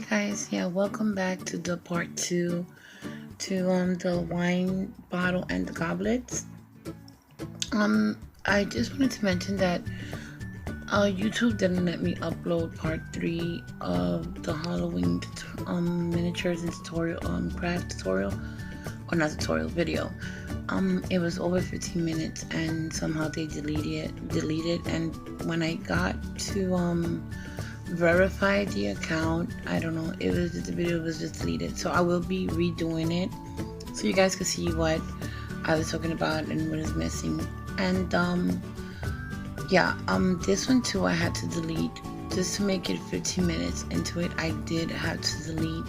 Guys, yeah, welcome back to the part two to the wine bottle and the goblets. I just wanted to mention that YouTube didn't let me upload part three of the Halloween miniatures and tutorial craft tutorial, or not tutorial, video. It was over 15 minutes and somehow they deleted, and when I got to verify the account, I don't know, it was just, the video was just deleted. So I will be redoing it so you guys can see what I was talking about and what is missing. And yeah, this one too I had to delete just to make it 15 minutes into it. I did have to delete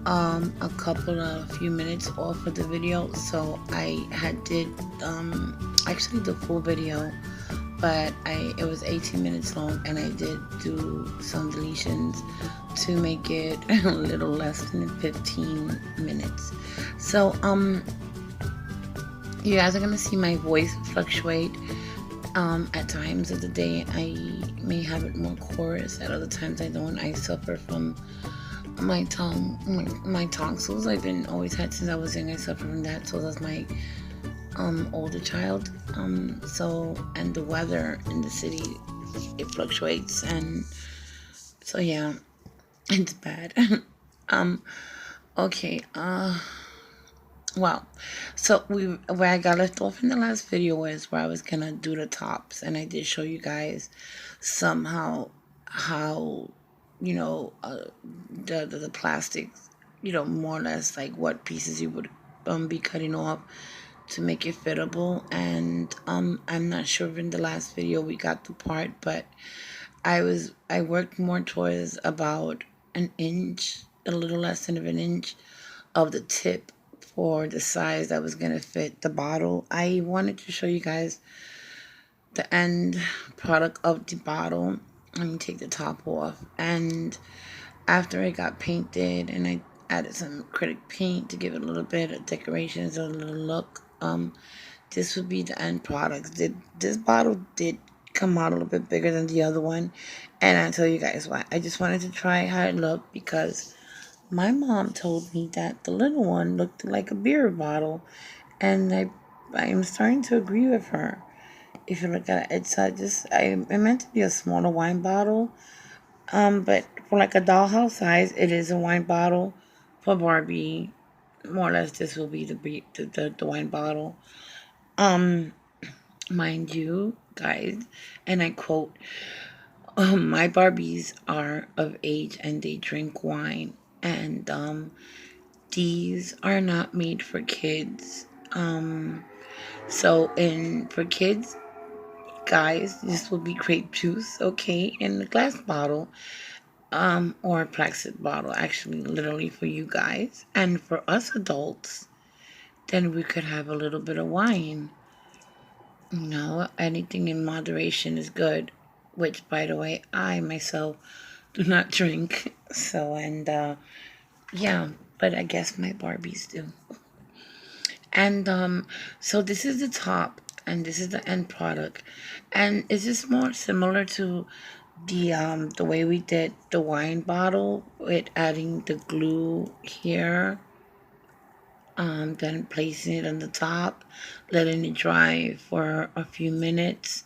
a few minutes off of the video, so I did actually the full video, but it was 18 minutes long, and I did do some deletions to make it a little less than 15 minutes. So you guys are gonna see my voice fluctuate. At times of the day I may have it more chorus, at other times I don't. I suffer from my tonsils. I've been always had since I was young. I suffer from that. So does my older child. So, and the weather in the city, it fluctuates, and so yeah, it's bad. Okay. Well, so where I got left off in the last video was where I was gonna do the tops, and I did show you guys somehow how the plastics, more or less like what pieces you would be cutting off to make it fittable. And I'm not sure if in the last video we got the part, but I worked more towards about an inch, a little less than an inch of the tip for the size that was gonna fit the bottle. I wanted to show you guys the end product of the bottle. Let me take the top off. And after it got painted and I added some acrylic paint to give it a little bit of decorations, a little look, this would be the end product. This bottle did come out a little bit bigger than the other one, and I'll tell you guys why. I just wanted to try how it looked because my mom told me that the little one looked like a beer bottle, and I am starting to agree with her. If you look at it, it's it meant to be a smaller wine bottle, but for like a dollhouse size, it is a wine bottle. For Barbie, more or less, this will be the wine bottle. Mind you, guys, and I quote, my Barbies are of age and they drink wine, and these are not made for kids. So for kids, guys, this will be grape juice, okay, in a glass bottle, or a plastic bottle, actually, literally for you guys. And for us adults, then we could have a little bit of wine. Anything in moderation is good, which, by the way, I myself do not drink. So, and yeah, but I guess my Barbies do. And so this is the top, and this is the end product, and it's just more similar to the way we did the wine bottle with adding the glue here, then placing it on the top, letting it dry for a few minutes,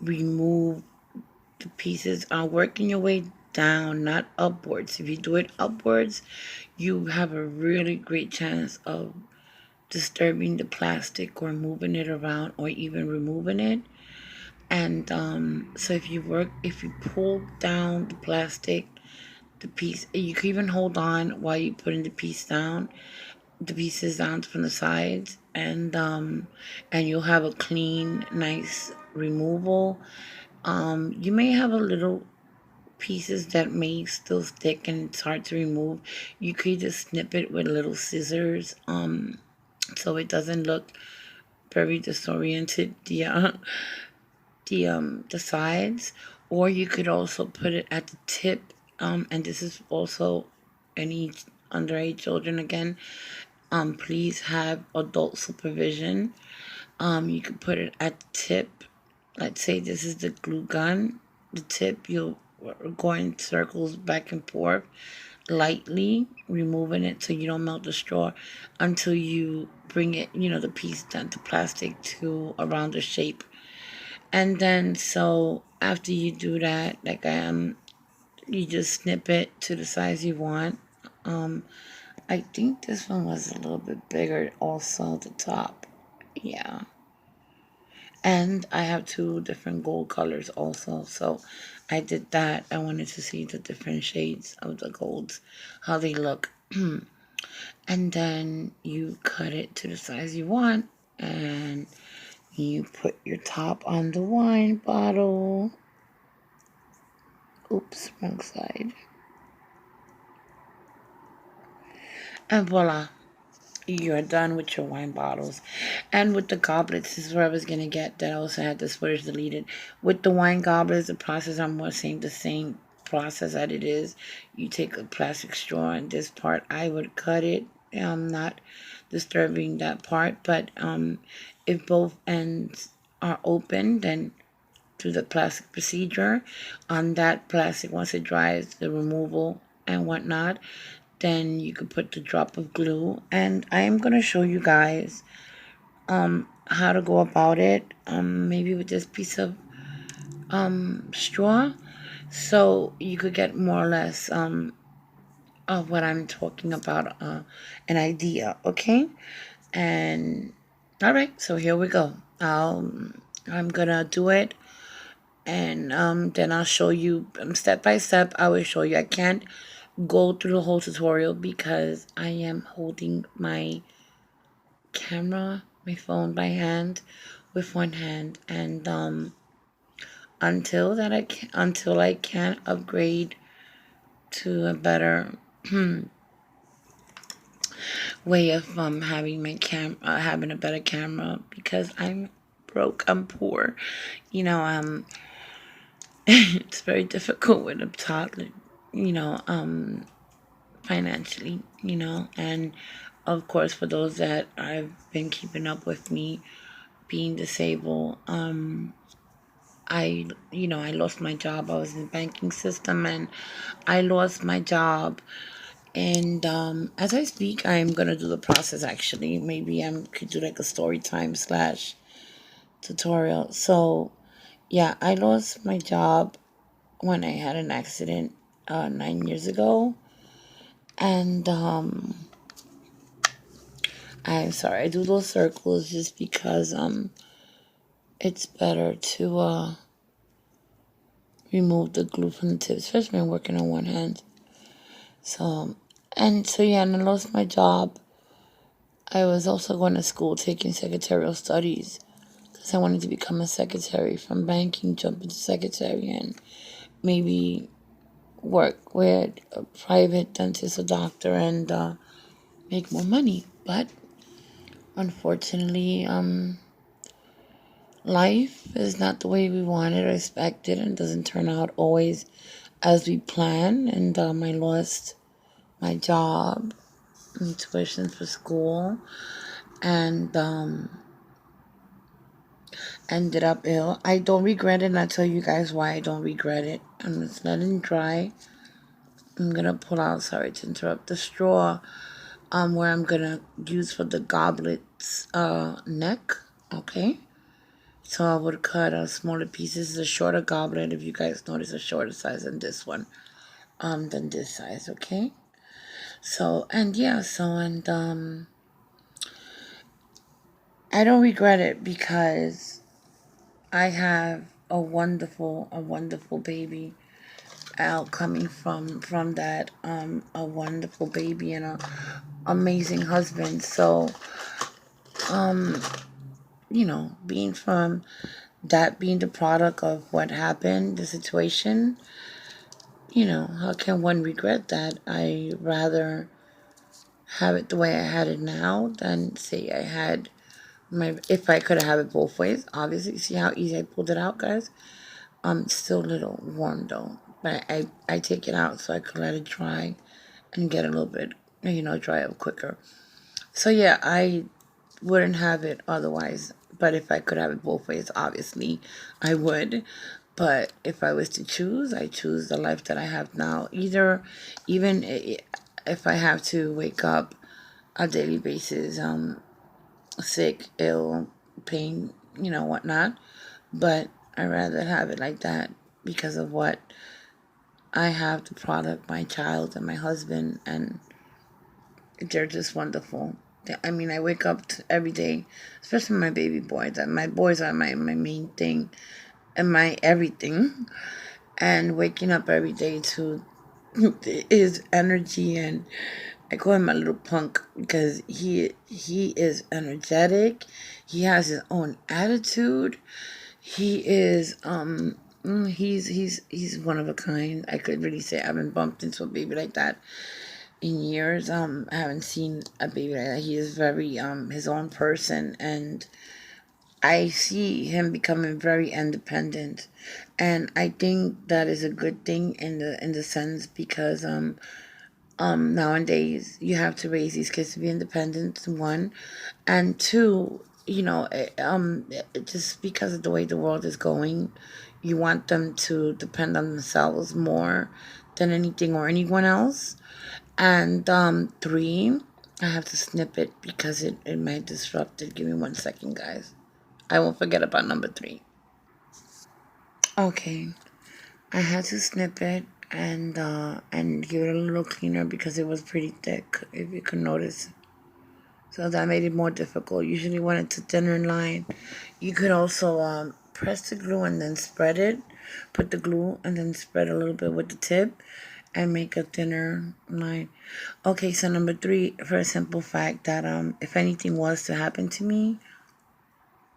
remove the pieces, working your way down, not upwards. If you do it upwards, you have a really great chance of disturbing the plastic or moving it around or even removing it. And so if you pull down the plastic, the piece, you can even hold on while you're putting the pieces down from the sides, and you'll have a clean, nice removal. You may have a little pieces that may still stick and it's hard to remove. You could just snip it with little scissors, so it doesn't look very disoriented, the sides. Or you could also put it at the tip, and this is also any underage children again, please have adult supervision. You can put it at the tip. Let's say this is the glue gun. The tip, you'll go in circles back and forth, lightly, removing it so you don't melt the straw until you bring it, the piece down to plastic to around the shape. And then, so after you do that, like you just snip it to the size you want. Um, I think this one was a little bit bigger also, the top. Yeah. And I have two different gold colors also. So I did that. I wanted to see the different shades of the golds, how they look. And then you cut it to the size you want. And you put your top on the wine bottle. Oops, wrong side. And voila. You're done with your wine bottles. And with the goblets, this is where I was going to get that I also had this footage deleted. With the wine goblets, the process, I'm more saying the same process that it is. You take a plastic straw, and this part, I would cut it. I'm not disturbing that part, but if both ends are open, then do the plastic procedure on that plastic. Once it dries, the removal and whatnot, then you could put the drop of glue. And I am going to show you guys how to go about it, maybe with this piece of straw, so you could get more or less of what I'm talking about, an idea. Okay. And all right, so here we go. I'm gonna do it, and then I'll show you step by step. I will show you. I can't go through the whole tutorial because I am holding my camera, my phone by hand, with one hand, and until I can upgrade to a better way of having my having a better camera, because I'm broke, I'm poor, you know. It's very difficult with a toddler, you know, financially, and of course for those that I've been keeping up with me being disabled, I lost my job. I was in the banking system, and I lost my job. And as I speak, I'm gonna do the process. Actually, maybe I could do like a story time slash tutorial. So yeah, I lost my job when I had an accident 9 years ago, and I'm sorry. I do those circles just because it's better to remove the glue from the tip, especially when working on one hand. So, yeah, and I lost my job. I was also going to school taking secretarial studies because I wanted to become a secretary, from banking, jump into secretary, and maybe work with a private dentist, a doctor, and make more money. But unfortunately, life is not the way we wanted or expected, and doesn't turn out always as we plan. And I lost my job and tuition for school, and ended up ill. I don't regret it, and I'll tell you guys why I don't regret it. I'm just letting it dry. I'm gonna pull out, sorry to interrupt, the straw where I'm gonna use for the goblet's neck. Okay. So I would cut smaller pieces. A shorter goblet, if you guys notice, a shorter size than this one, than this size. Okay. So, and yeah, and I don't regret it because I have a wonderful baby out coming from that, a wonderful baby and a amazing husband. So, um, being from that, being the product of what happened, the situation, how can one regret that? I rather have it the way I had it now than say I had if I could have it both ways. Obviously, see how easy I pulled it out, guys. Still a little warm though, but I take it out so I could let it dry and get a little bit, dry up quicker. So yeah, I wouldn't have it otherwise. But if I could have it both ways, obviously I would. But if I was to choose, I choose the life that I have now. Either, even if I have to wake up on a daily basis, sick, ill, pain, whatnot. But I'd rather have it like that because of what I have, the product, my child, and my husband, and they're just wonderful. I mean, I wake up every day, especially my baby boy. That my boys are my main thing and my everything. And waking up every day to his energy, and I call him my little punk because he is energetic. He has his own attitude. He is he's one of a kind. I could really say I haven't bumped into a baby like that in years. I haven't seen a baby like that. He is very his own person, and I see him becoming very independent, and I think that is a good thing in the sense because nowadays you have to raise these kids to be independent. One, and two, just because of the way the world is going, you want them to depend on themselves more than anything or anyone else. And three, I have to snip it because it might disrupt it. Give me 1 second, guys. I won't forget about number three. Okay, I had to snip it and give it a little cleaner because it was pretty thick, if you can notice. So that made it more difficult. Usually when it's a thinner line, you could also press the glue and then spread it. Put the glue and then spread a little bit with the tip and make a thinner line. Okay, so number three, for a simple fact that if anything was to happen to me,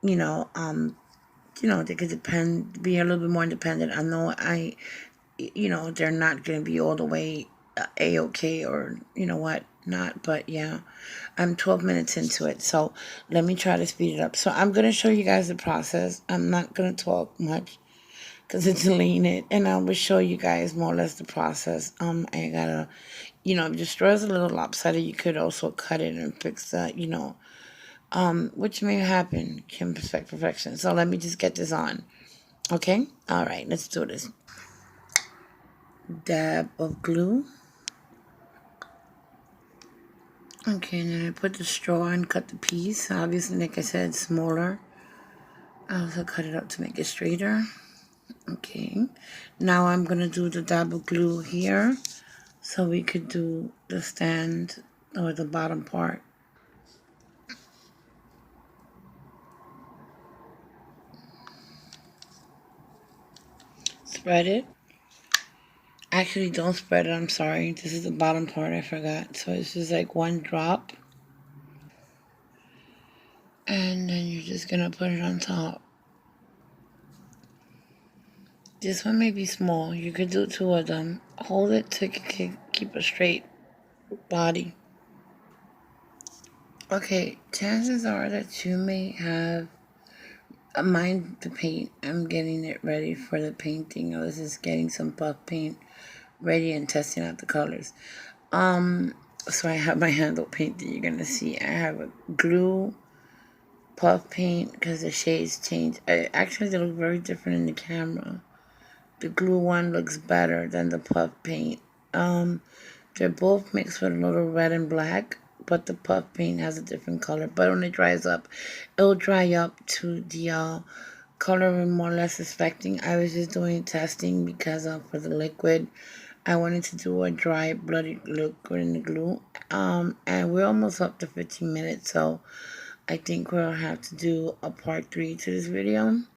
you know, um, they could be a little bit more independent. I know they're not going to be all the way A-okay or, what, not. But yeah, I'm 12 minutes into it. So let me try to speed it up. So I'm going to show you guys the process. I'm not going to talk much because it's delaying it. And I will show you guys more or less the process. I got to, if your straw is a little lopsided, you could also cut it and fix that, which may happen. Can perfect perfection. So let me just get this on. Okay? All right, let's do this. Dab of glue. Okay, and then I put the straw and cut the piece. Obviously, like I said, smaller. I also cut it up to make it straighter. Okay, now I'm going to do the dab of glue here so we could do the stand or the bottom part. Spread it. Actually, don't spread it. I'm sorry. This is the bottom part. I forgot. So it's just like one drop. And then you're just going to put it on top. This one may be small. You could do two of them. Hold it to keep a straight body. Okay, chances are that you may have mind the paint. I'm getting it ready for the painting. I was just getting some puff paint ready and testing out the colors. So I have my handle paint that you're gonna see. I have a glue puff paint because the shades change. Actually, they look very different in the camera. The glue one looks better than the puff paint. They're both mixed with a little red and black, but the puff paint has a different color. But when it dries up, it'll dry up to the color we're more or less expecting. I was just doing testing because for the liquid, I wanted to do a dry, bloody liquid in the glue. And we're almost up to 15 minutes, so I think we'll have to do a part 3 to this video.